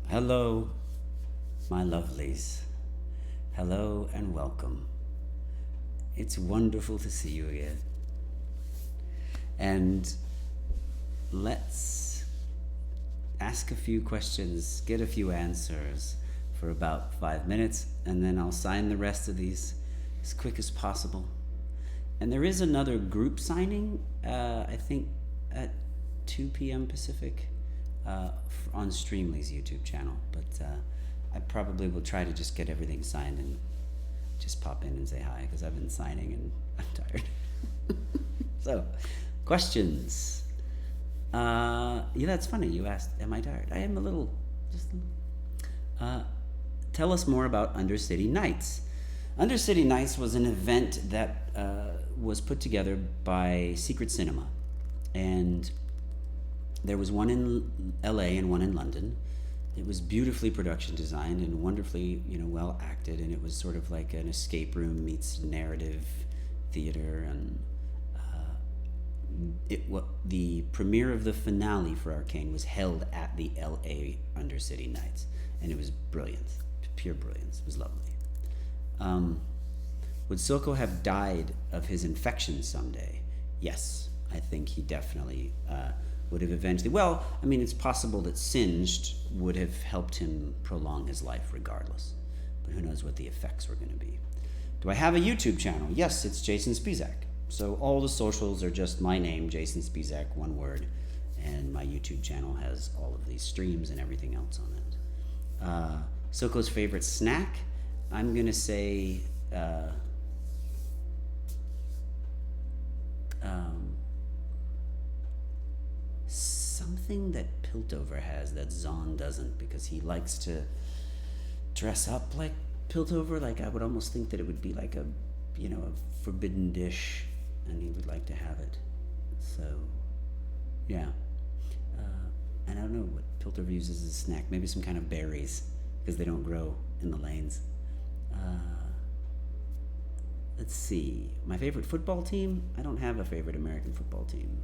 Hello, my lovelies. Hello and welcome. It's wonderful to see you again. And let's ask a few questions, get a few answers for about 5 minutes, and then I'll sign the rest of these as quick as possible. And there is another group signing, I think at 2 p.m. Pacific on Streamly's YouTube channel. But I probably will try to just get everything signed and just pop in and say hi because I've been signing and I'm tired. So, questions. Yeah, that's funny. You asked, am I tired? I am a little, just a little. Tell us more about Undercity Nights. Undercity Nights was an event that was put together by Secret Cinema. And there was one in LA and one in London. It was beautifully production designed and wonderfully, well acted, and it was sort of like an escape room meets narrative theater. And the premiere of the finale for Arcane was held at the LA Undercity Nights, and it was brilliant, pure brilliance. It was lovely. Would Silco have died of his infection someday? Yes, I think he definitely would have eventually. Well, I mean, it's possible that Singed would have helped him prolong his life regardless. But who knows what the effects were going to be. Do I have a YouTube channel? Yes, it's Jason Spisak. So all the socials are just my name, Jason Spisak, one word. And my YouTube channel has all of these streams and everything else on it. Silco's favorite snack? I'm going to say... something that Piltover has that Zahn doesn't, because he likes to dress up like Piltover. Like, I would almost think that it would be like a forbidden dish, and he would like to have it. So, yeah. And I don't know what Piltover uses as a snack. Maybe some kind of berries, because they don't grow in the lanes. Let's see. My favorite football team? I don't have a favorite American football team.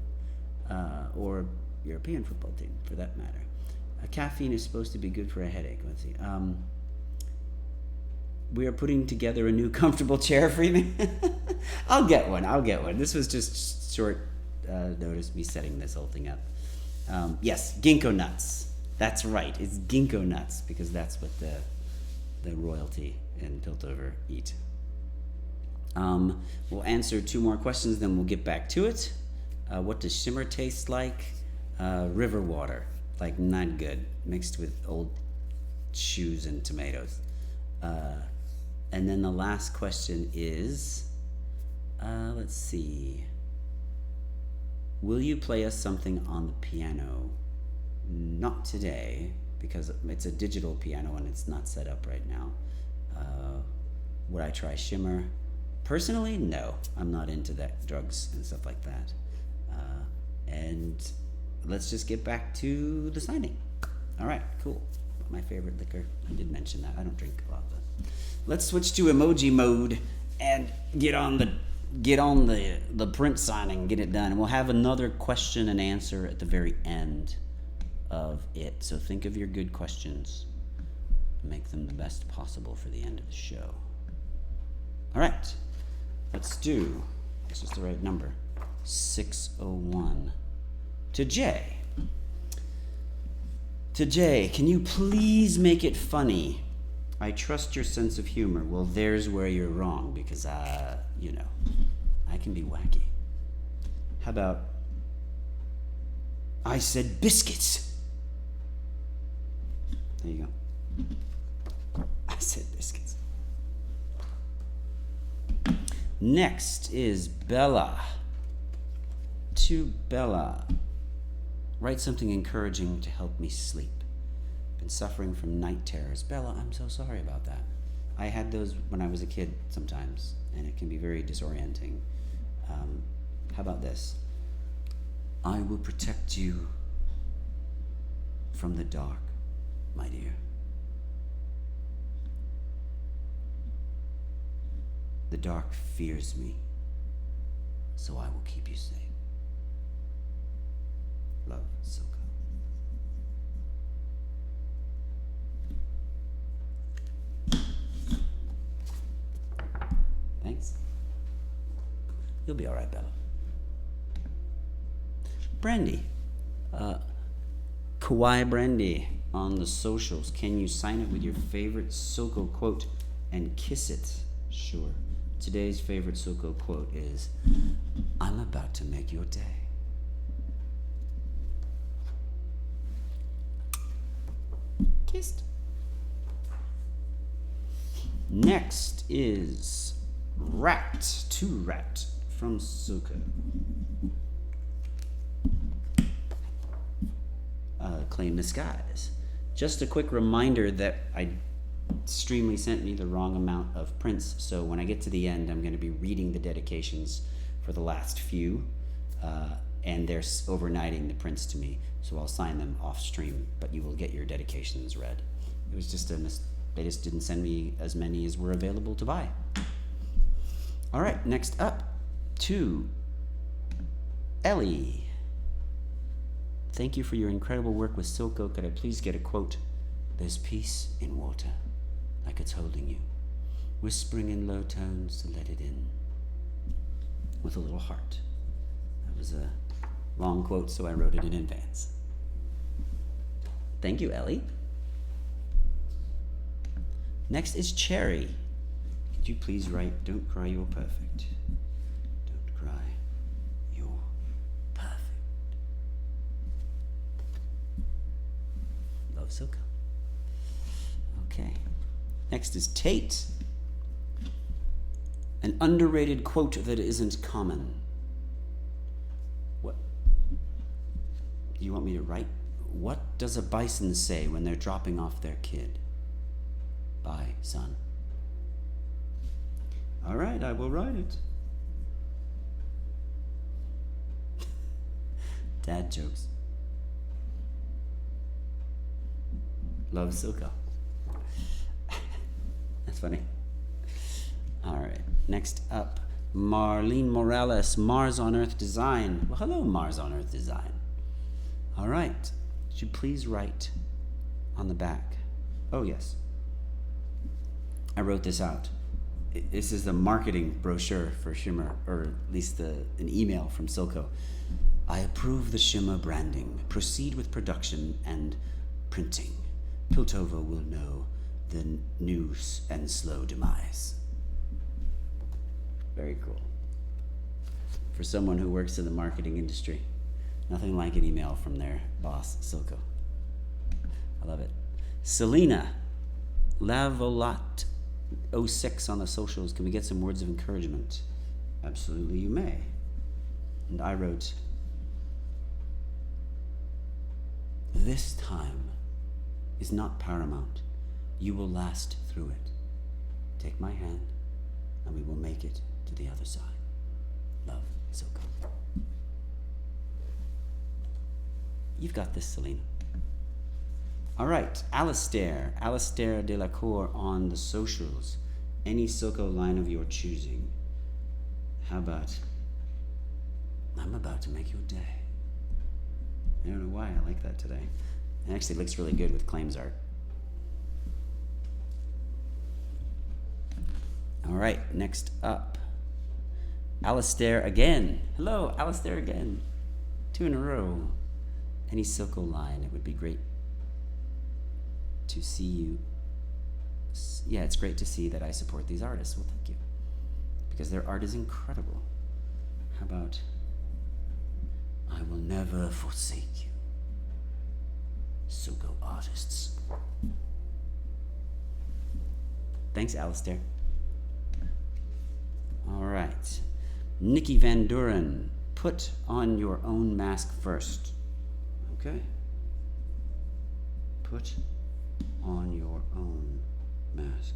Or European football team, for that matter. Caffeine is supposed to be good for a headache. Let's see. We are putting together a new comfortable chair for me. I'll get one. This was just short notice, me setting this whole thing up. Yes, ginkgo nuts. That's right. It's ginkgo nuts, because that's what the royalty in Piltover eat. We'll answer 2 more questions, then we'll get back to it. What does shimmer taste like? River water, like not good, mixed with old shoes and tomatoes. And then the last question is, let's see. Will you play us something on the piano? Not today, because it's a digital piano and it's not set up right now. Would I try shimmer? Personally, no. I'm not into that, drugs and stuff like that. And let's just get back to the signing. All right, cool. My favorite liquor. I did mention that. I don't drink a lot, but let's switch to emoji mode and get on the print signing, get it done. And we'll have another question and answer at the very end of it. So think of your good questions. Make them the best possible for the end of the show. All right. Let's do. This is the right number. 601. To Jay. To Jay, can you please make it funny? I trust your sense of humor. Well, there's where you're wrong, because, I can be wacky. How about, I said biscuits. There you go. I said biscuits. Next is Bella. To Bella. Write something encouraging to help me sleep. Been suffering from night terrors. Bella, I'm so sorry about that. I had those when I was a kid sometimes, and it can be very disorienting. How about this? I will protect you from the dark, my dear. The dark fears me, so I will keep you safe. Love, Silco. You'll be all right, Bella. Brandy. Kawaii Brandy on the socials. Can you sign it with your favorite Silco quote and kiss it? Sure. Today's favorite Silco quote is, I'm about to make your day. Kissed. Next is Rat, to Rat from Silco. Claim the skies. Just a quick reminder that Streamly sent me the wrong amount of prints, so when I get to the end, I'm going to be reading the dedications for the last few, and they're overnighting the prints to me, so I'll sign them off stream, but you will get your dedications read. It was just they just didn't send me as many as were available to buy. All right, next up, to Ellie. Thank you for your incredible work with Silco. Could I please get a quote? There's peace in water, like it's holding you, whispering in low tones to let it in, with a little heart. That was a long quote, so I wrote it in advance. Thank you, Ellie. Next is Cherry. Could you please write, don't cry, you're perfect. Don't cry, you're perfect. Love Silco. Okay. Next is Tate. An underrated quote that isn't common. What? Do you want me to write? What does a bison say when they're dropping off their kid? Bye, son. All right, I will write it. Dad jokes. Love Silco. That's funny. All right, next up, Marlene Morales, Mars on Earth Design. Well, hello, Mars on Earth Design. All right, would you please write on the back? Oh, yes. I wrote this out. This is the marketing brochure for Shimmer, or at least an email from Silco. I approve the Shimmer branding. Proceed with production and printing. Piltover will know the news and slow demise. Very cool. For someone who works in the marketing industry, nothing like an email from their boss, Silco. I love it. Selena Lavolat 06 on the socials. Can we get some words of encouragement? Absolutely, you may. And I wrote, this time is not paramount. You will last through it. Take my hand, and we will make it to the other side. Love, Silco. You've got this, Selena. All right, Alistair Delacour on the socials. Any Silco line of your choosing. How about, I'm about to make your day. I don't know why I like that today. It actually looks really good with claims art. All right, next up, Alistair again. Hello, Alistair again. 2 in a row. Any Silco line, it would be great to see you. Yeah, it's great to see that I support these artists. Well, thank you. Because their art is incredible. How about, I will never forsake you. Silco artists. Thanks, Alistair. All right. Nikki Van Duren, put on your own mask first. Okay. Put on your own mask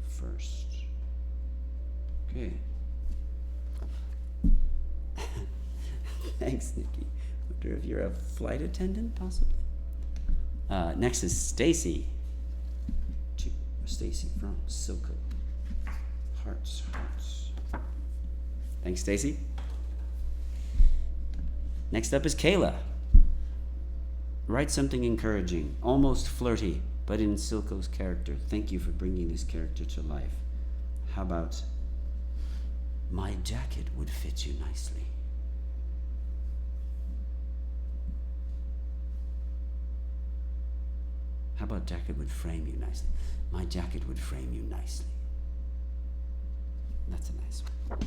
first. Okay. Thanks, Nikki. Wonder if you're a flight attendant, possibly. Next is Stacy. Stacy from Silco. Hearts. Thanks, Stacy. Next up is Kayla. Write something encouraging, almost flirty, but in Silco's character. Thank you for bringing this character to life. How about, My jacket would fit you nicely. How about jacket would frame you nicely? My jacket would frame you nicely. That's a nice one.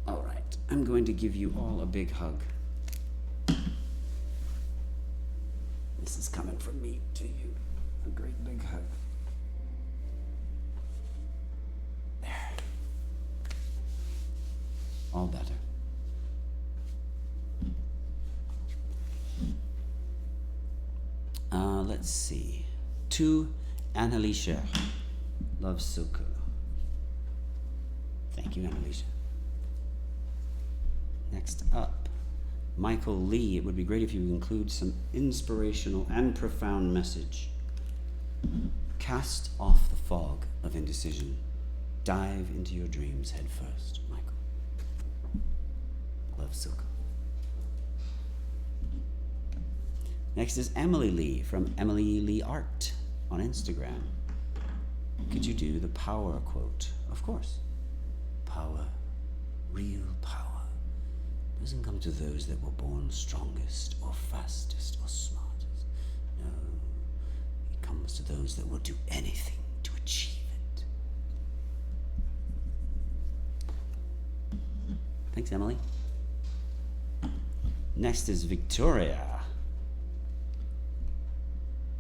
All right, I'm going to give you all a big hug. This is coming from me to you. A great big hug. There. All better. Let's see. To Annalicia. Love Silco. Thank you, Annalicia. Next up, Michael Lee. It would be great if you include some inspirational and profound message. Cast off the fog of indecision. Dive into your dreams head first, Michael. Love Silco. Next is Emily Lee from Emily Lee Art on Instagram. Could you do the power quote? Of course. Power, real power, doesn't come to those that were born strongest or fastest or smartest. No, it comes to those that will do anything to achieve it. Thanks, Emily. Next is Victoria.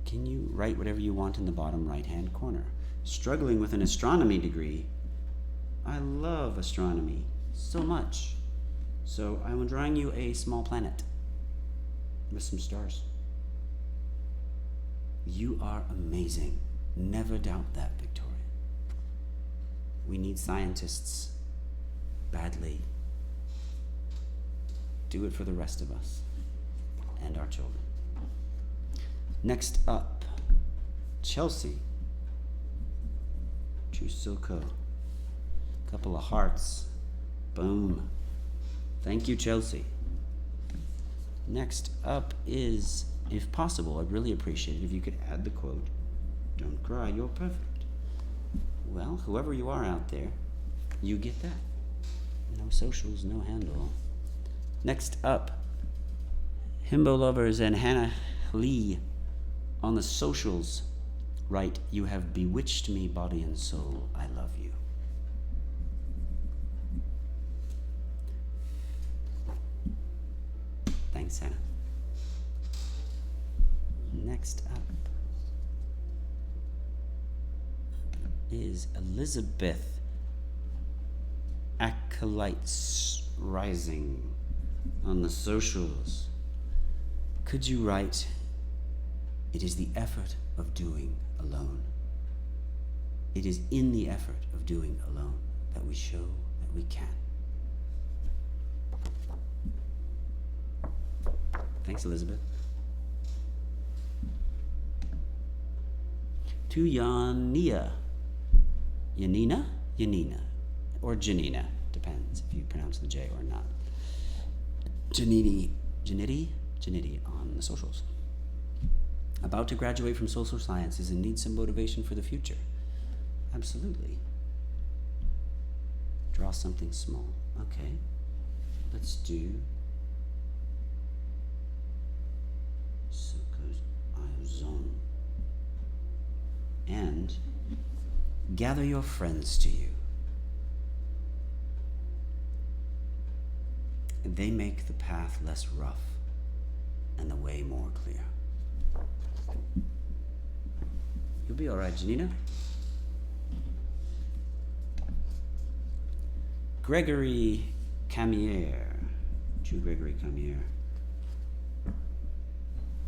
Can you write whatever you want in the bottom right-hand corner? Struggling with an astronomy degree. I love astronomy so much. So I'm drawing you a small planet with some stars. You are amazing. Never doubt that, Victoria. We need scientists badly. Do it for the rest of us and our children. Next up, Chelsea. True Silco. Couple of hearts. Boom. Thank you, Chelsea. Next up is, if possible, I'd really appreciate it if you could add the quote, "Don't cry, you're perfect." Well, whoever you are out there, you get that. No socials, no handle. Next up, Himbo Lovers and Hannah Lee on the socials. Write, "You have bewitched me, body and soul. I love you." Thanks, Hannah. Next up is Elizabeth Acolytes Rising on the socials. Could you write, "It is the effort of doing alone. It is in the effort of doing alone that we show that we can." Thanks, Elizabeth. To Yanina. Yanina. Or Janina. Depends if you pronounce the J or not. Janiti on the socials. About to graduate from social sciences and need some motivation for the future. Absolutely. Draw something small. Okay. Let's do Silco's Zone. And gather your friends to you. And they make the path less rough and the way more clear. You'll be all right, Janina. Gregory Camier. True Gregory Camier.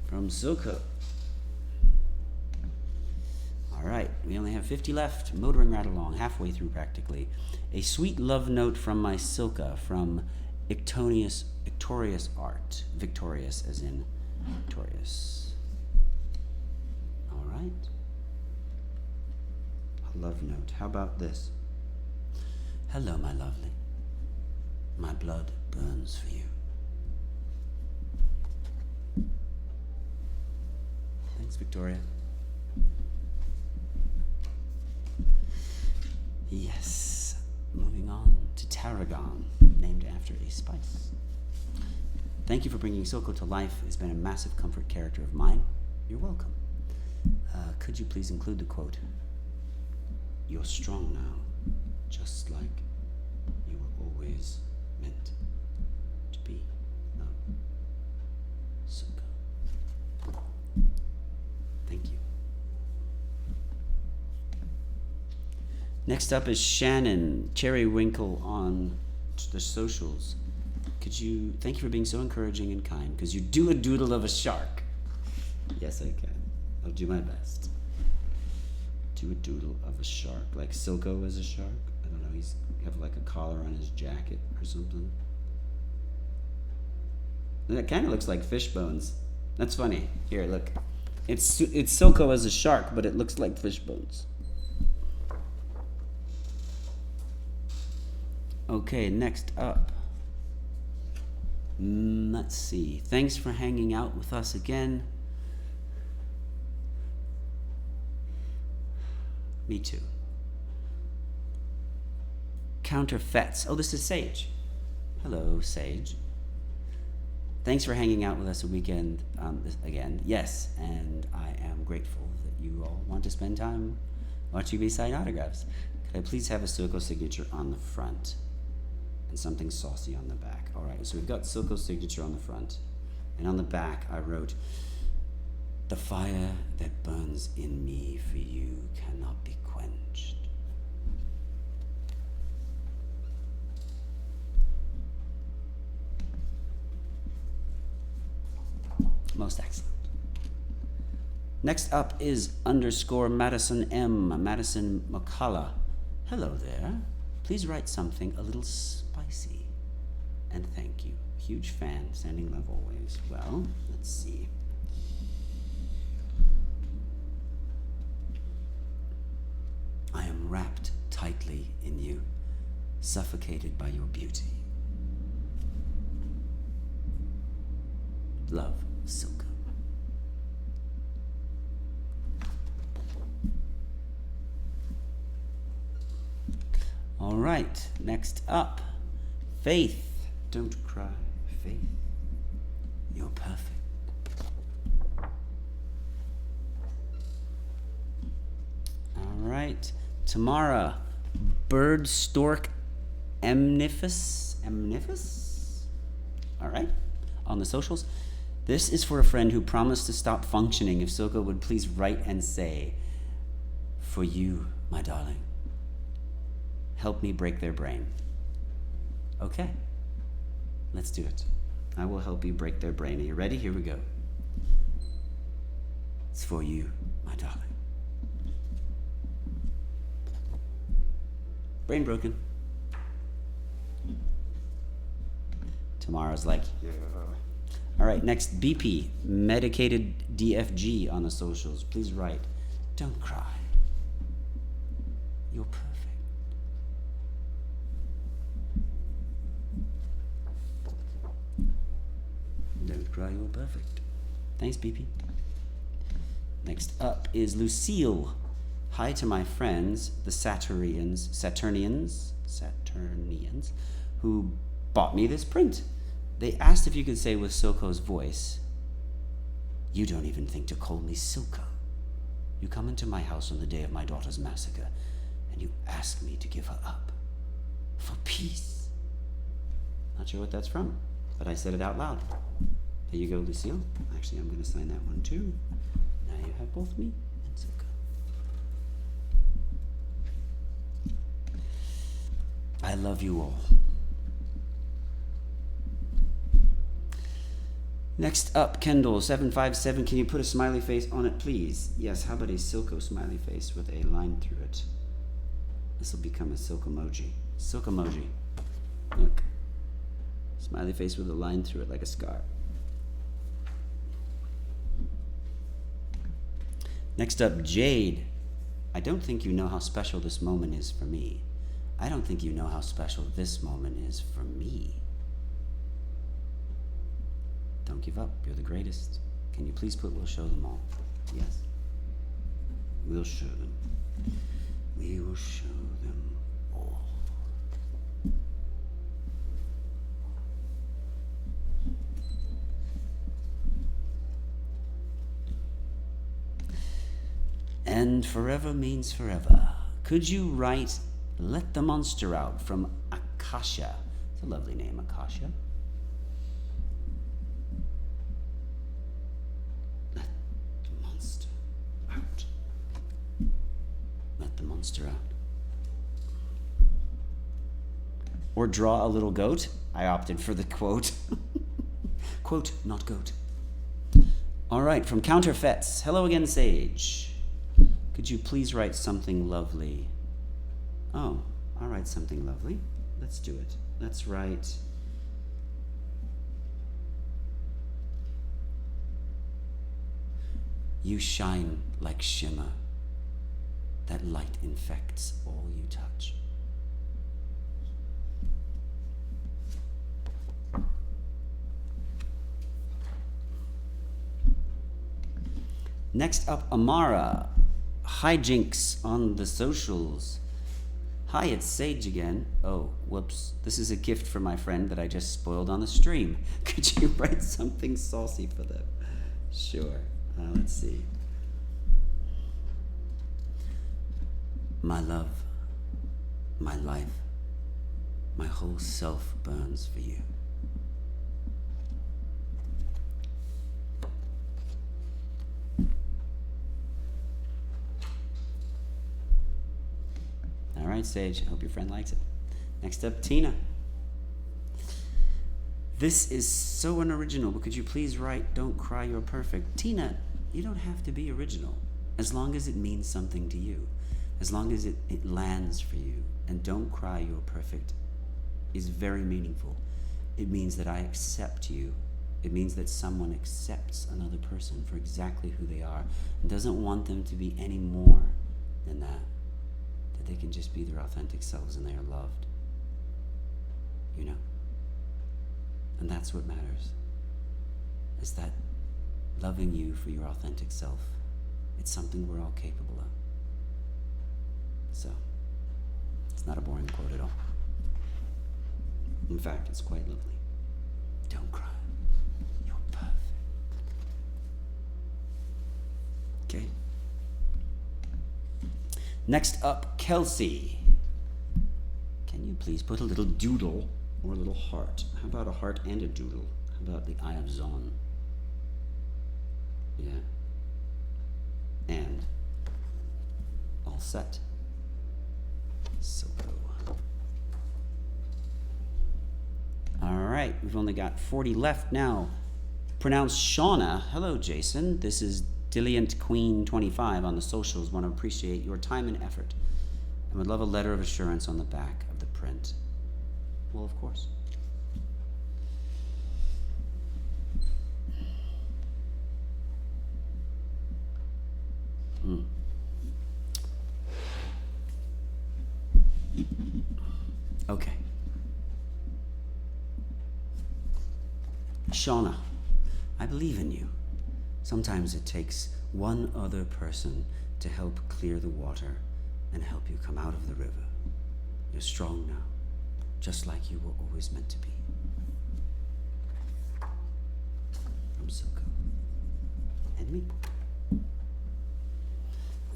From Silco. All right, we only have 50 left. Motoring right along, halfway through practically. A sweet love note from my Silca from Victorious Art. Victorious as in victorious. All right. A love note. How about this? "Hello, my lovely. My blood burns for you." Thanks, Victoria. Yes. Moving on to Tarragon, named after a spice. Thank you for bringing Silco to life. It's been a massive comfort character of mine. You're welcome. Could you please include the quote, "You're strong now, just like you were always meant to be." No. Silco. Thank you. Next up is Shannon Cherrywinkle on the socials. Thank you for being so encouraging and kind. Could you do a doodle of a shark? Yes, I can. I'll do my best. Do a doodle of a shark, like Silco is a shark. I don't know. He's have like a collar on his jacket or something. And it kind of looks like fish bones. That's funny. Here, look. It's Silco as a shark, but it looks like fish bones. Okay, next up. Let's see. Thanks for hanging out with us again. Me too. Counterfeits. Oh, this is Sage. Hello, Sage. Thanks for hanging out with us a weekend again. Yes, and I am grateful that you all want to spend time watching me sign autographs. Could I please have a Silco signature on the front and something saucy on the back? All right, so we've got Silco's signature on the front, and on the back I wrote, "The fire that burns in me for you cannot be quenched." Most excellent. Next up is _ Madison M. Madison McCullough. Hello there. Please write something a little spicy. And thank you. Huge fan, standing love always. Well, let's see. I am wrapped tightly in you, suffocated by your beauty. Love, Silco. All right, next up, Faith. Don't cry, Faith. You're perfect. All right, Tamara. Bird Stork Amniphus. All right, on the socials. This is for a friend who promised to stop functioning if Silco would please write and say, "For you, my darling, help me break their brain." Okay, let's do it. I will help you break their brain. Are you ready? Here we go. It's for you, my darling. Brain broken. Tamara's like, yeah. All right, next, BP, medicated DFG on the socials. Please write, "Don't cry. You're perfect." Don't cry, you're perfect. Thanks, BP. Next up is Lucille. Hi to my friends, the Saturnians, who bought me this print. They asked if you could say with Silco's voice, "You don't even think to call me Silco. You come into my house on the day of my daughter's massacre, and you ask me to give her up for peace." Not sure what that's from, but I said it out loud. There you go, Lucille. Actually, I'm going to sign that one too. Now you have both me and Silco. I love you all. Next up, Kendall757. Can you put a smiley face on it, please? Yes, how about a Silco smiley face with a line through it? This will become a Silco emoji. Silco emoji. Look. Smiley face with a line through it like a scar. Next up, Jade. I don't think you know how special this moment is for me. I don't think you know how special this moment is for me. Don't give up. You're the greatest. Can you please put "we'll show them all"? Yes. We'll show them. We will show them And forever means forever. Could you write Let the Monster Out from Akasha? It's a lovely name, Akasha. Let the monster out. Let the monster out. Or draw a little goat. I opted for the quote. Quote, not goat. All right, from Counterfeits. Hello again, Sage. Could you please write something lovely? Oh, I'll write something lovely. Let's do it. Let's write... You shine like shimmer. That light infects all you touch. Next up, Amara. Hijinks on the socials. Hi, it's Sage again. Oh, whoops. This is a gift for my friend that I just spoiled on the stream. Could you write something saucy for them? Sure. Let's see. My love, my life, my whole self burns for you. All right, Sage. I hope your friend likes it. Next up, Tina. This is so unoriginal, but could you please write Don't Cry, You're Perfect? Tina, you don't have to be original, as long as it means something to you, as long as it lands for you. And Don't Cry, You're Perfect is very meaningful. It means that I accept you. It means that someone accepts another person for exactly who they are and doesn't want them to be any more than that. That they can just be their authentic selves and they are loved. You know? And that's what matters. Is that loving you for your authentic self. It's something we're all capable of. So, it's not a boring quote at all. In fact, it's quite lovely. Don't cry. You're perfect. Okay. Next up, Kelsey. Can you please put a little doodle or a little heart? How about a heart and a doodle? How about the Eye of Zon? Yeah. And all set. Silco. All right, we've only got 40 left now. Pronounce Shauna. Hello, Jason. This is Dilliant Queen 25 on the socials. Want to appreciate your time and effort, and would love a letter of assurance on the back of the print. Well, of course. Okay. Shauna, I believe in you. Sometimes it takes one other person to help clear the water and help you come out of the river. You're strong now, just like you were always meant to be. From Silco. And me.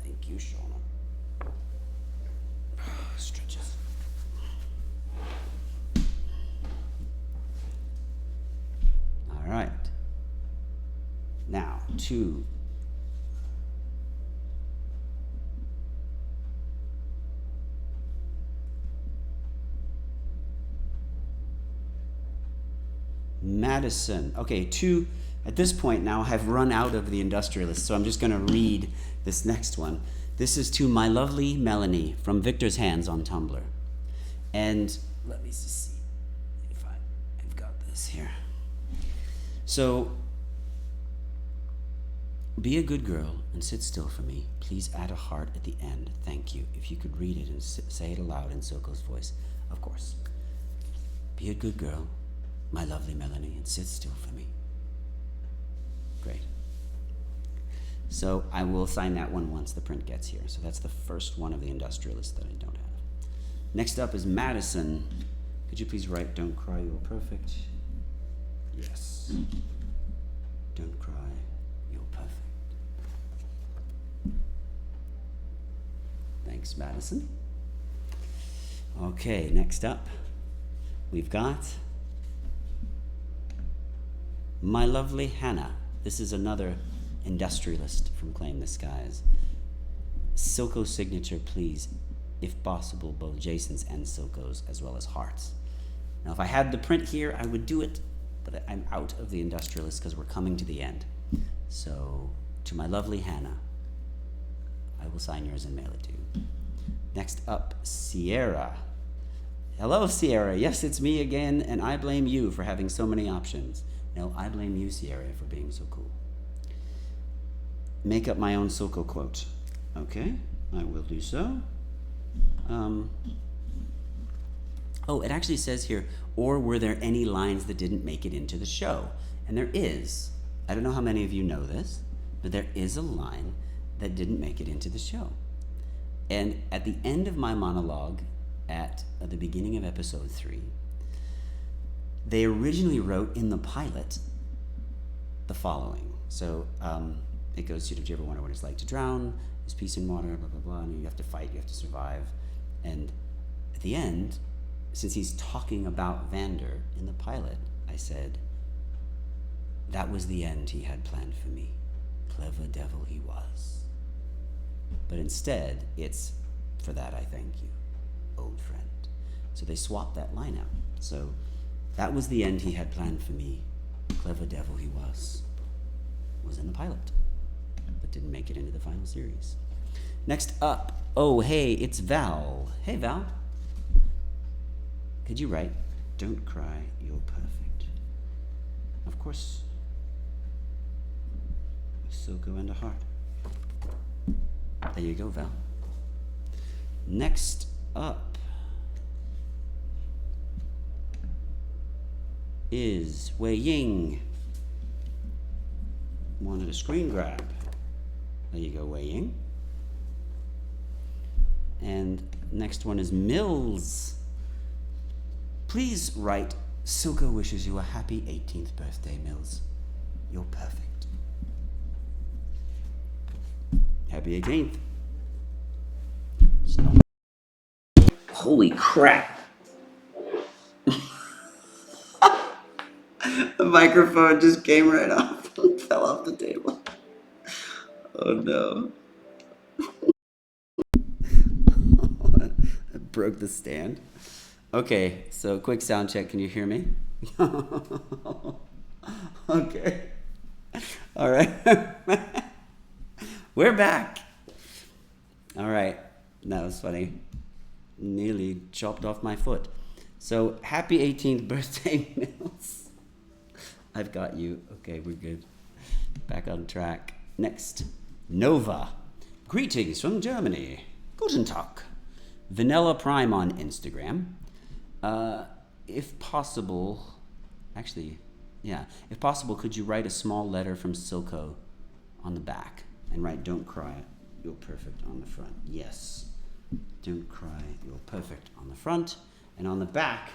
Thank you, Shauna. Stretches. All right. Now, to Madison. Okay, at this point now I've run out of the industrialist, so I'm just going to read this next one. This is to my lovely Melanie from Victor's Hands on Tumblr. And let me just see if I've got this here. So, be a good girl and sit still for me. Please add a heart at the end. Thank you. If you could read it and say it aloud in Silco's voice, of course. Be a good girl, my lovely Melanie, and sit still for me. Great. So I will sign that one once the print gets here. So that's the first one of the industrialists that I don't have. Next up is Madison. Could you please write "Don't cry, you're perfect"? Yes. Don't cry, you're perfect. Thanks, Madison. Okay, next up, we've got my lovely Hannah. This is another industrialist from Claim the Skies. Silco signature, please, if possible, both Jason's and Silco's, as well as Heart's. Now, if I had the print here, I would do it, but I'm out of the industrialist because we're coming to the end. So, to my lovely Hannah, I will sign yours and mail it to you. Next up, Sierra. Hello, Sierra. Yes, it's me again, and I blame you for having so many options. No, I blame you, Sierra, for being so cool. Make up my own Silco quote. Okay, I will do so. Oh, it actually says here, or were there any lines that didn't make it into the show? And there is. I don't know how many of you know this, but there is a line that didn't make it into the show. And at the end of my monologue, at the beginning of episode 3, they originally wrote in the pilot the following. So it goes, did you ever wonder what it's like to drown? There's peace in water, blah, blah, blah, and you have to fight, you have to survive. And at the end, since he's talking about Vander in the pilot, I said, that was the end he had planned for me. Clever devil he was. But instead, it's, for that I thank you, old friend. So they swapped that line out. So that was the end he had planned for me. Clever devil he was in the pilot, but didn't make it into the final series. Next up, oh, hey, it's Val. Hey, Val. Could you write, don't cry, you're perfect? Of course, Silco and a heart. There you go, Val. Next up is Wei Ying. Wanted a screen grab. There you go, Wei Ying. And next one is Mills. Please write, Silco wishes you a happy 18th birthday, Mills. You're perfect. Happy 18th. Stop. Holy crap. The microphone just came right off and fell off the table. Oh no. I broke the stand. Okay, so quick sound check. Can you hear me? Okay. All right. We're back. All right. That was funny. Nearly chopped off my foot. So, happy 18th birthday, Mills. I've got you. Okay, we're good. Back on track. Next, Nova. Greetings from Germany. Guten Tag. Vanilla Prime on Instagram. If possible, if possible, could you write a small letter from Silco on the back and write, don't cry, you're perfect on the front? Yes. Don't cry, you're perfect on the front. And on the back,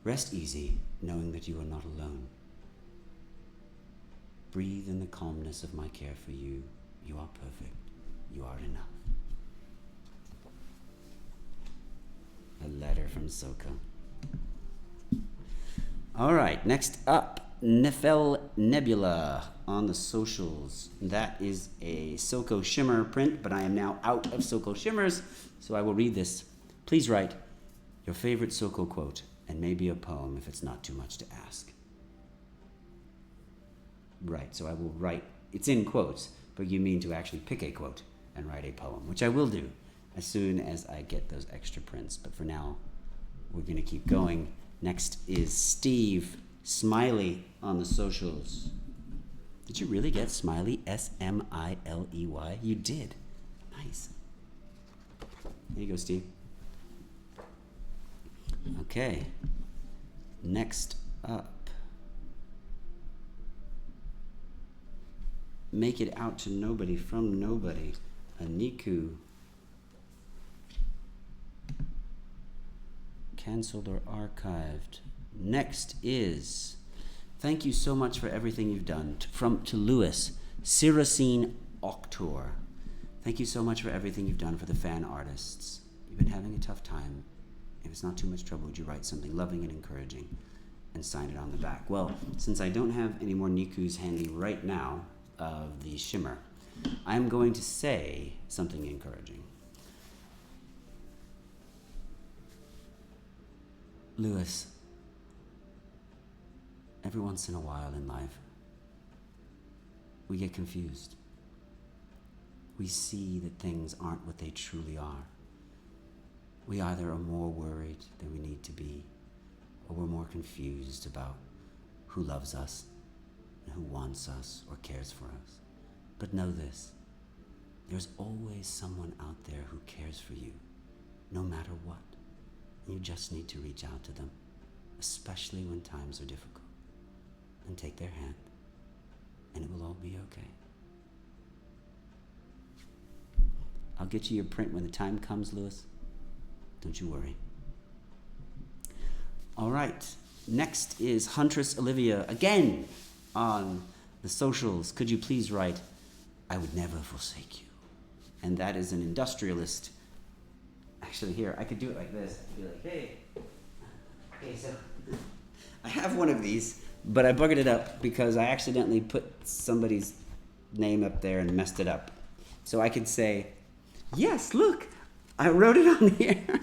rest easy, knowing that you are not alone. Breathe in the calmness of my care for you. You are perfect. You are enough. A letter from Silco. All right, next up, Nefel Nebula on the socials. That is a Silco Shimmer print, but I am now out of Silco Shimmers, so I will read this. Please write your favorite Silco quote, and maybe a poem if it's not too much to ask. Right, so I will write, it's in quotes, but you mean to actually pick a quote and write a poem, which I will do as soon as I get those extra prints. But for now, we're going to keep going. Next is Steve Smiley on the socials. Did you really get Smiley? S-M-I-L-E-Y? You did. Nice. There you go, Steve. Okay. Next up. Make it out to nobody from nobody. Aniku. canceled or archived. Next is, thank you so much for everything you've done. To Lewis, Siracine Octor. Thank you so much for everything you've done for the fan artists. You've been having a tough time. If it's not too much trouble, would you write something loving and encouraging and sign it on the back? Well, since I don't have any more Nikus handy right now of the shimmer, I'm going to say something encouraging. Lewis, every once in a while in life, we get confused. We see that things aren't what they truly are. We either are more worried than we need to be, or we're more confused about who loves us and who wants us or cares for us. But know this, there's always someone out there who cares for you, no matter what. You just need to reach out to them, especially when times are difficult, and take their hand, and it will all be okay. I'll get you your print when the time comes, Lewis. Don't you worry. All right, next is Huntress Olivia, again on the socials. Could you please write, I would never forsake you. And that is an industrialist. Actually, here, I could do it like this. I could be like, hey. Okay, so I have one of these, but I buggered it up because I accidentally put somebody's name up there and messed it up. So I could say, yes, look, I wrote it on here.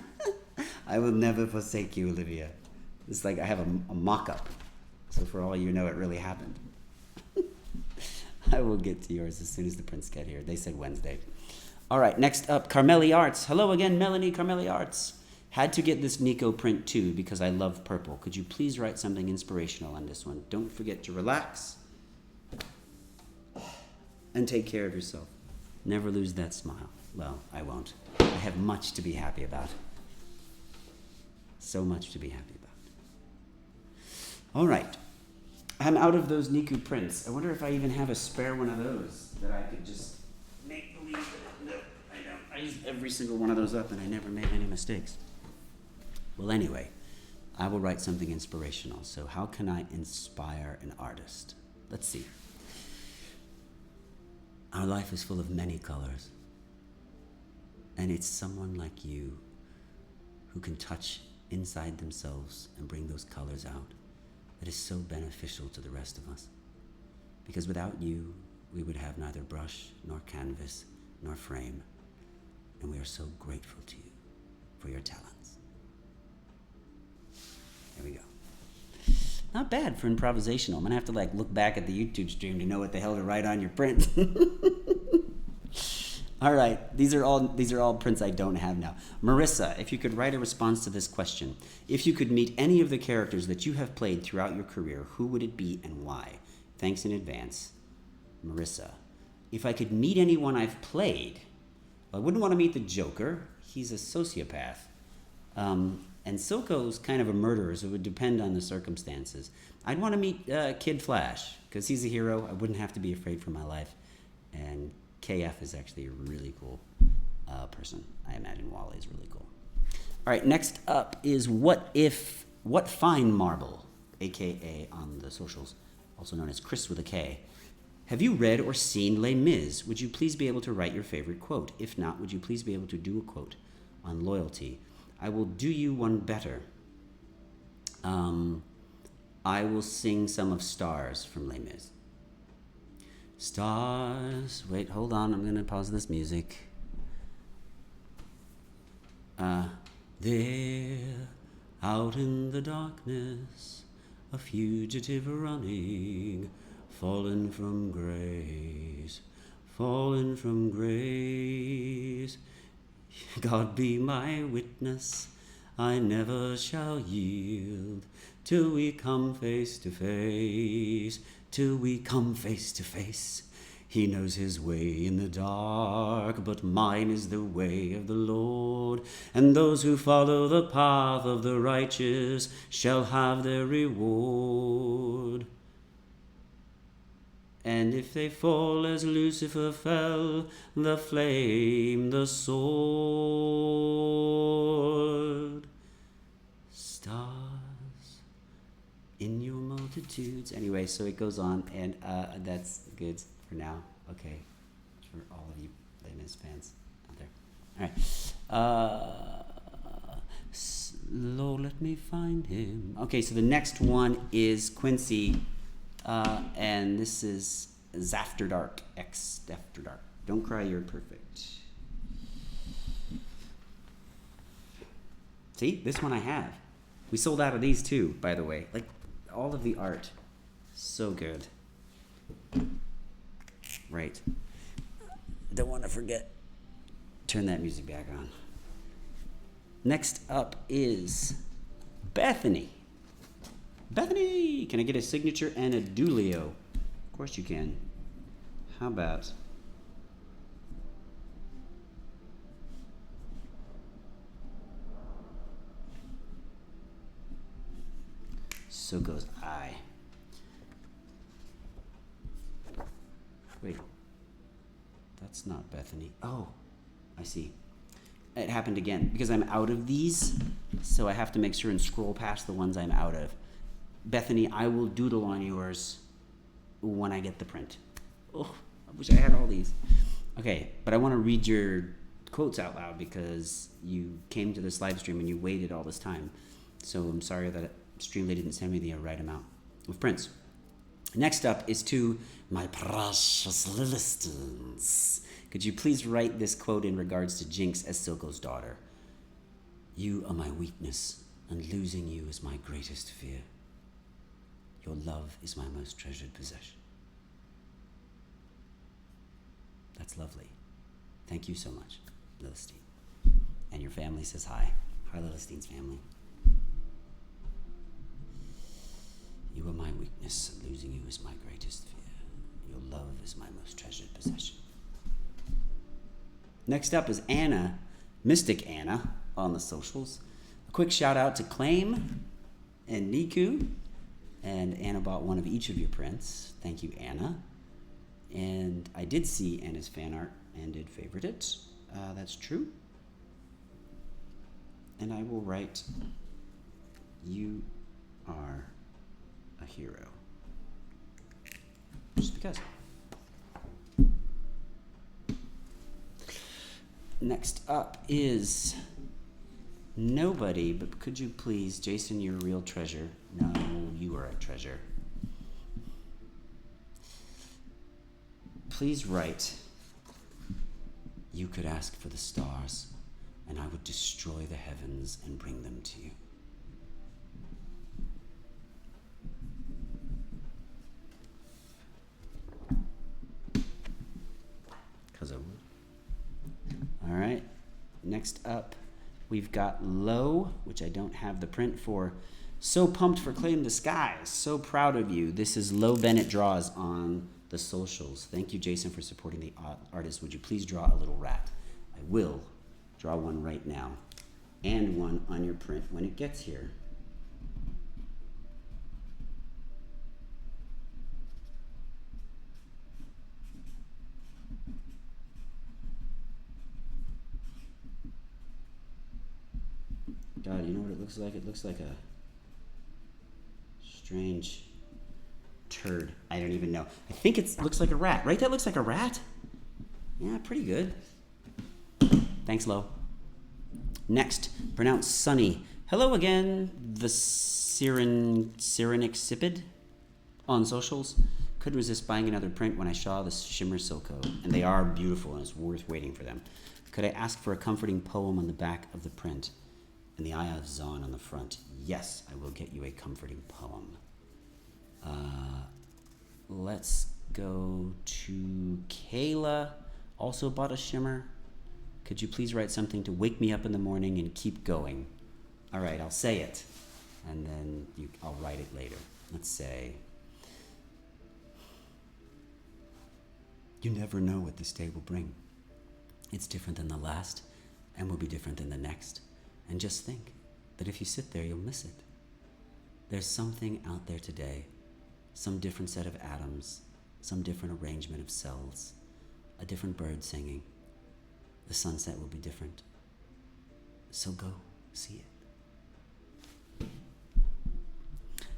I will never forsake you, Olivia. It's like I have a mock-up. So for all you know, it really happened. I will get to yours as soon as the prints get here. They said Wednesday. All right, next up, Carmeli Arts. Hello again, Melanie, Carmeli Arts. Had to get this Nico print too because I love purple. Could you please write something inspirational on this one? Don't forget to relax and take care of yourself. Never lose that smile. Well, I won't. I have much to be happy about. So much to be happy about. All right. I'm out of those Niku prints. I wonder if I even have a spare one of those that I could just make believe that. No, I don't. I used every single one of those up and I never made any mistakes. Well, anyway, I will write something inspirational. So how can I inspire an artist? Let's see. Our life is full of many colors. And it's someone like you who can touch inside themselves and bring those colors out that is so beneficial to the rest of us. Because without you, we would have neither brush, nor canvas, nor frame. And we are so grateful to you for your talents. There we go. Not bad for improvisational. I'm gonna have to look back at the YouTube stream to know what the hell to write on your print. All right, these are all prints I don't have now. Marissa, if you could write a response to this question. If you could meet any of the characters that you have played throughout your career, who would it be and why? Thanks in advance, Marissa. If I could meet anyone I've played, I wouldn't want to meet the Joker. He's a sociopath. And Silco's kind of a murderer, so it would depend on the circumstances. I'd want to meet Kid Flash, because he's a hero. I wouldn't have to be afraid for my life. And KF is actually a really cool person. I imagine Wally is really cool. All right, next up is What Fine Marble, a.k.a. on the socials, also known as Chris with a K. Have you read or seen Les Mis? Would you please be able to write your favorite quote? If not, would you please be able to do a quote on loyalty? I will do you one better. I will sing some of Stars from Les Mis. Stars. Wait, hold on. I'm going to pause this music. There, out in the darkness, a fugitive running, fallen from grace, fallen from grace. God be my witness, I never shall yield, till we come face to face, till we come face to face. He knows his way in the dark, but mine is the way of the Lord. And those who follow the path of the righteous shall have their reward. And if they fall as Lucifer fell, the flame, the sword. stars in your multitudes. Anyway, so it goes on, and that's good for now. Okay, for all of you Les Mis fans out there. All right. Slow, let me find him. Okay, so the next one is Quincy, and this is After Dark. X After Dark. Don't cry, you're perfect. See, this one I have. We sold out of these too, by the way. Like, all of the art. So good. Right. Don't want to forget. Turn that music back on. Next up is Bethany. Bethany! Can I get a signature and a Dulio? Of course you can. How about... So goes I. Wait. That's not Bethany. Oh, I see. It happened again because I'm out of these, so I have to make sure and scroll past the ones I'm out of. Bethany, I will doodle on yours when I get the print. Oh, I wish I had all these. Okay, but I want to read your quotes out loud because you came to this live stream and you waited all this time. So I'm sorry that Streamlit didn't send me the right amount of prints. Next up is to my precious Lillistons. Could you please write this quote in regards to Jinx as Silco's daughter? You are my weakness, and losing you is my greatest fear. Your love is my most treasured possession. That's lovely. Thank you so much, Lillistine. And your family says hi. Hi, Lillistine's family. You are my weakness, and losing you is my greatest fear. Your love is my most treasured possession. Next up is Anna, Mystic Anna, on the socials. A quick shout out to Claim and Niku. And Anna bought one of each of your prints. Thank you, Anna. And I did see Anna's fan art and did favorite it. That's true. And I will write, you are a hero. Just because. Next up is nobody, but could you please, Jason, you're a real treasure. No, you are a treasure. Please write, you could ask for the stars, and I would destroy the heavens and bring them to you. Because I would. All right, next up, we've got Low, which I don't have the print for. So pumped for Claim the Skies. So proud of you. This is Low Bennett Draws on the socials. Thank you, Jason, for supporting the artist. Would you please draw a little rat? I will draw one right now and one on your print when it gets here. God, you know what it looks like? It looks like a strange turd. I don't even know. I think it looks like a rat, right? That looks like a rat? Yeah, pretty good. Thanks, Lo. Next, pronounced Sunny. Hello again, the Cyrenixipid on socials. Couldn't resist buying another print when I saw the Shimmer Silco, and they are beautiful and it's worth waiting for them. Could I ask for a comforting poem on the back of the print? And the Eye of Zon on the front. Yes, I will get you a comforting poem. Let's go to Kayla. Also bought a shimmer. Could you please write something to wake me up in the morning and keep going? All right, I'll say it, and then I'll write it later. Let's say, you never know what this day will bring. It's different than the last, and will be different than the next. And just think that if you sit there, you'll miss it. There's something out there today, some different set of atoms, some different arrangement of cells, a different bird singing. The sunset will be different. So go see it.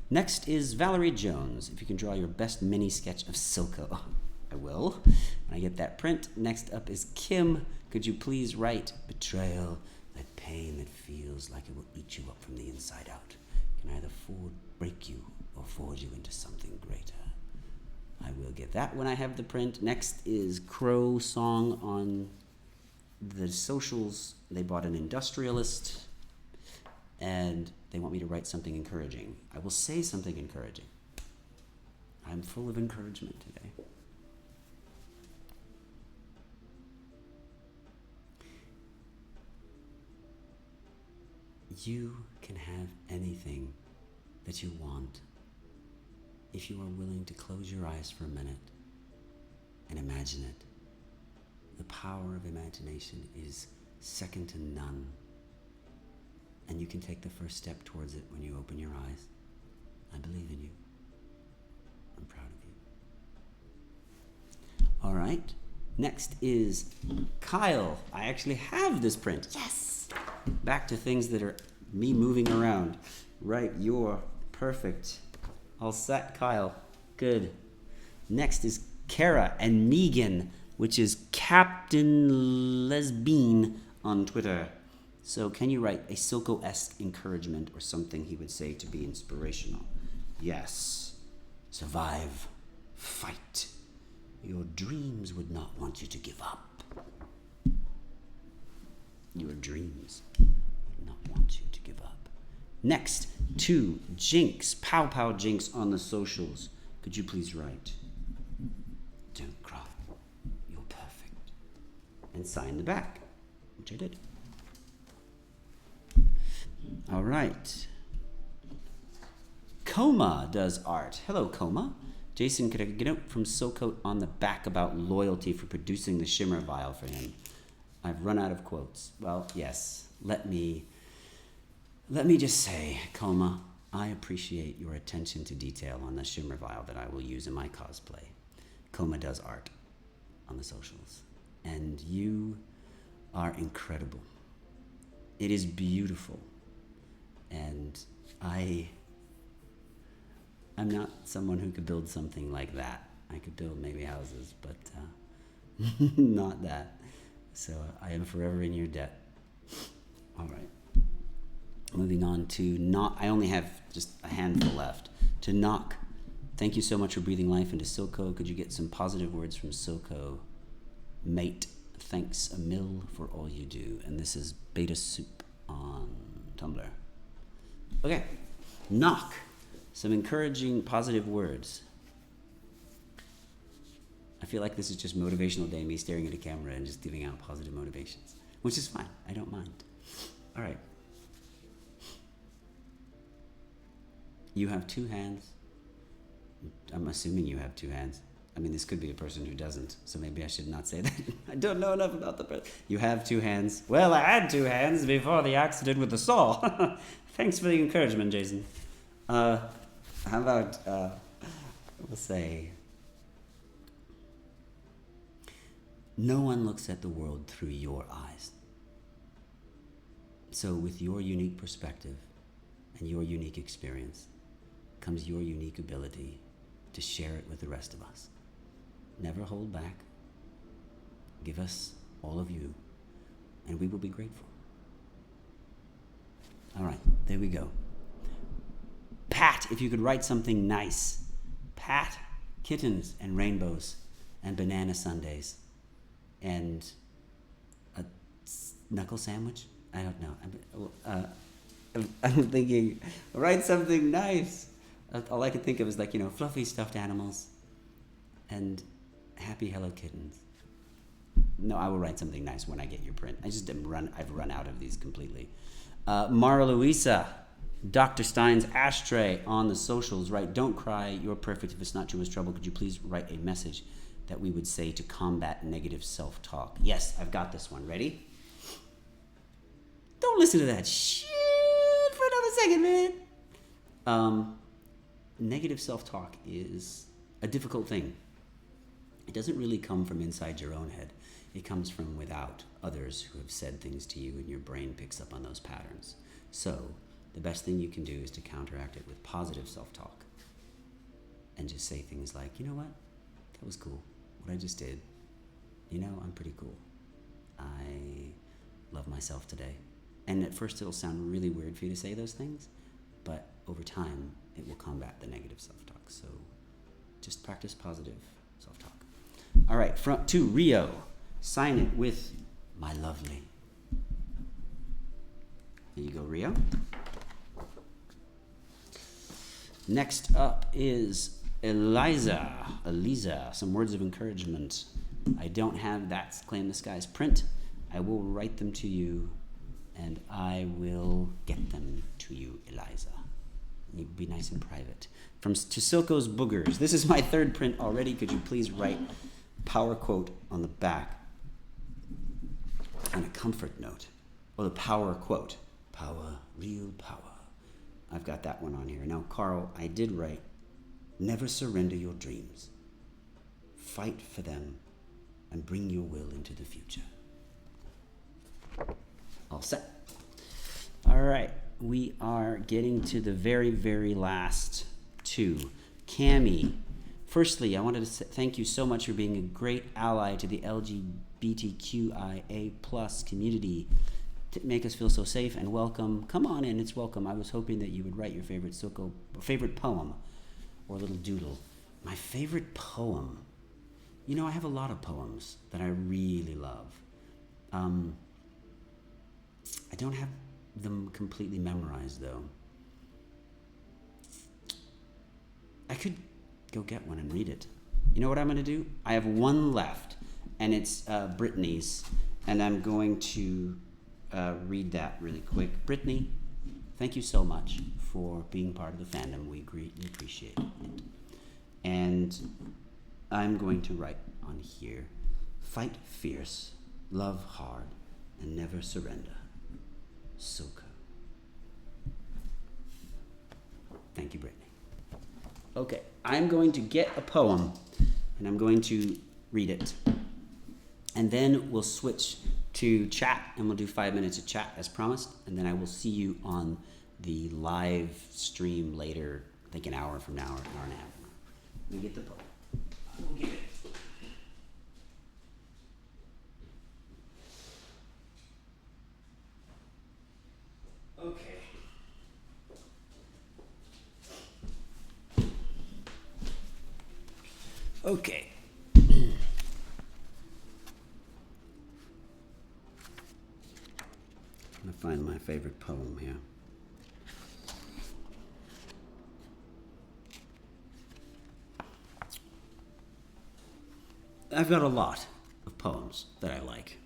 Next is Valerie Jones. If you can draw your best mini sketch of Silco. I will, when I get that print. Next up is Kim. Could you please write betrayal, that pain that feels like it will eat you up from the inside out, can either break you or forge you into something greater. I will get that when I have the print. Next is Crow Song on the socials. They bought an industrialist, and they want me to write something encouraging. I will say something encouraging. I'm full of encouragement today. You can have anything that you want if you are willing to close your eyes for a minute and imagine it. The power of imagination is second to none, and you can take the first step towards it when you open your eyes. I believe in you. I'm proud of you. All right, next is Kyle. I actually have this print. Yes! Back to things that are me moving around. Right, you're perfect. All set, Kyle. Good. Next is Kara and Megan, which is Captain Lesbian on Twitter. So can you write a Silco-esque encouragement or something he would say to be inspirational? Yes. Survive. Fight. Your dreams would not want you to give up. Your dreams would not want you to give up. Next, to Jinx, Pow Pow Jinx on the socials. Could you please write, don't cry, you're perfect, and sign the back, which I did. All right. Coma does art. Hello, Coma. Jason, could I get a note from Silcoat on the back about loyalty for producing the shimmer vial for him? I've run out of quotes. Well, yes. Let me just say, Coma, I appreciate your attention to detail on the shimmer vial that I will use in my cosplay. Coma does art on the socials, and you are incredible. It is beautiful, and I'm not someone who could build something like that. I could build maybe houses, but not that. So I am forever in your debt. All right. Moving on to Knock. I only have just a handful left. To Knock. Thank you so much for breathing life into Silco. Could you get some positive words from Silco? Mate, thanks a mil for all you do. And this is Beta Soup on Tumblr. Okay. Knock. Some encouraging positive words. I feel like this is just motivational day, me staring at a camera and just giving out positive motivations, which is fine. I don't mind. All right. You have two hands. I'm assuming you have two hands. I mean, this could be a person who doesn't, so maybe I should not say that. I don't know enough about the person. You have two hands. Well, I had two hands before the accident with the saw. Thanks for the encouragement, Jason. How about, we'll say, no one looks at the world through your eyes. So with your unique perspective and your unique experience comes your unique ability to share it with the rest of us. Never hold back. Give us all of you, and we will be grateful. All right, there we go. Pat, if you could write something nice. Pat, kittens and rainbows and banana sundaes and a knuckle sandwich? I don't know. I'm thinking, write something nice. All I can think of is like, fluffy stuffed animals and happy Hello Kittens. No, I will write something nice when I get your print. I've run out of these completely. Mara Luisa, Dr. Stein's ashtray on the socials, right? Don't cry, you're perfect. If it's not too much trouble, could you please write a message that we would say to combat negative self-talk? Yes, I've got this one. Ready? Don't listen to that shit for another second, man. Negative self-talk is a difficult thing. It doesn't really come from inside your own head. It comes from without, others who have said things to you, and your brain picks up on those patterns. So the best thing you can do is to counteract it with positive self-talk. And just say things like, you know what? That was cool. What I just did. You know, I'm pretty cool. I love myself today. And at first it'll sound really weird for you to say those things, but over time it will combat the negative self-talk. So just practice positive self-talk. All right, to Rio. Sign it with my lovely. There you go, Rio. Next up is Eliza, some words of encouragement. I don't have that Claim the Skies print. I will write them to you, and I will get them to you, Eliza. You be nice and private. To Silco's Boogers. This is my third print already. Could you please write power quote on the back and a comfort note? Or the power quote. Power, real power. I've got that one on here. Now, Carl, I did write, never surrender your dreams. Fight for them and bring your will into the future. All set. All right. We are getting to the very, very last two. Cami. Firstly, I wanted to thank you so much for being a great ally to the LGBTQIA+ community to make us feel so safe and welcome. Come on in, it's welcome. I was hoping that you would write your favorite poem or little doodle. My favorite poem. You know, I have a lot of poems that I really love. I don't have them completely memorized, though. I could go get one and read it. You know what I'm going to do? I have one left, and it's Brittany's, and I'm going to read that really quick. Brittany, thank you so much for being part of the fandom. We greatly appreciate it. And I'm going to write on here, fight fierce, love hard, and never surrender. Silco. Thank you, Brittany. Okay, I'm going to get a poem, and I'm going to read it. And then we'll switch to chat, and we'll do 5 minutes of chat as promised, and then I will see you on the live stream later, I think an hour from now, or an hour and a half from now. Let me get the poem. We'll get it. Okay. Okay. I'm going to find my favorite poem here. I've got a lot of poems that I like.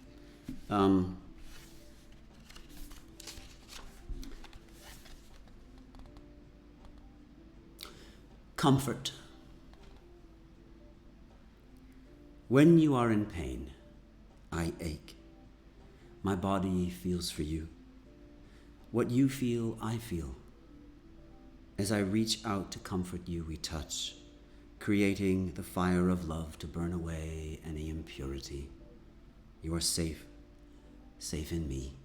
Comfort. When you are in pain, I ache. My body feels for you. What you feel, I feel. As I reach out to comfort you, we touch, creating the fire of love to burn away any impurity. You are safe, safe in me.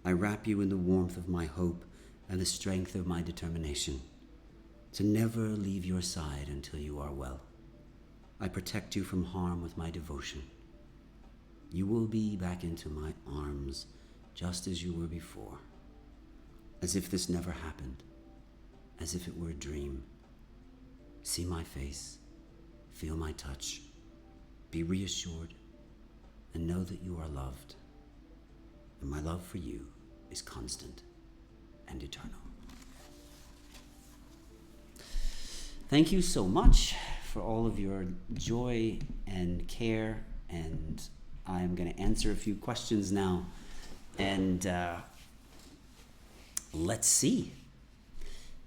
I wrap you in the warmth of my hope and the strength of my determination to never leave your side until you are well. I protect you from harm with my devotion. You will be back into my arms just as you were before, as if this never happened, as if it were a dream. See my face, feel my touch, be reassured, and know that you are loved. And my love for you is constant and eternal. Thank you so much for all of your joy and care, and I'm going to answer a few questions now, and let's see.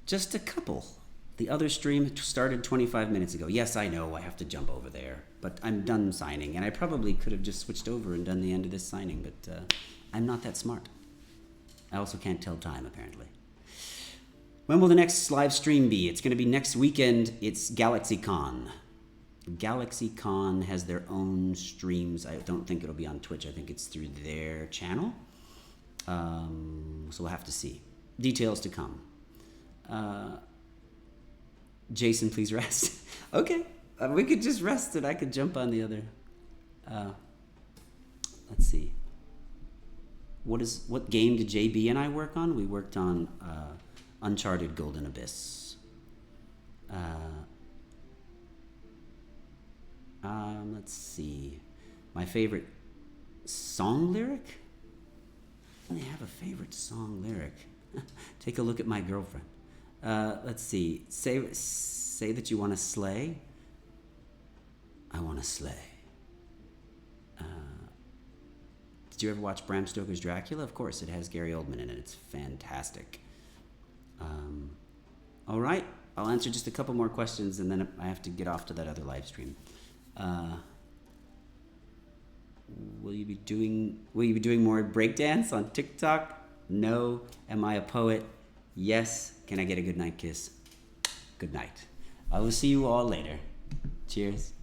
Just a couple. The other stream started 25 minutes ago. Yes, I know I have to jump over there, but I'm done signing, and I probably could have just switched over and done the end of this signing, but I'm not that smart. I also can't tell time, apparently. When will the next live stream be? It's going to be next weekend. It's GalaxyCon. GalaxyCon has their own streams. I don't think it'll be on Twitch. I think it's through their channel. So we'll have to see. details to come. Jason, please rest. Okay, we could just rest and I could jump on the other. Let's see. What game did JB and I work on? We worked on Uncharted Golden Abyss. Let's see. My favorite song lyric? I have a favorite song lyric. Take a look at my girlfriend. Let's see. Say that you want to slay. I want to slay. Did you ever watch Bram Stoker's Dracula? Of course, it has Gary Oldman in it. It's fantastic. All right, I'll answer just a couple more questions, and then I have to get off to that other live stream. Will you be doing more breakdance on TikTok? No. Am I a poet? Yes. Can I get a good night kiss? Good night. I will see you all later. Cheers.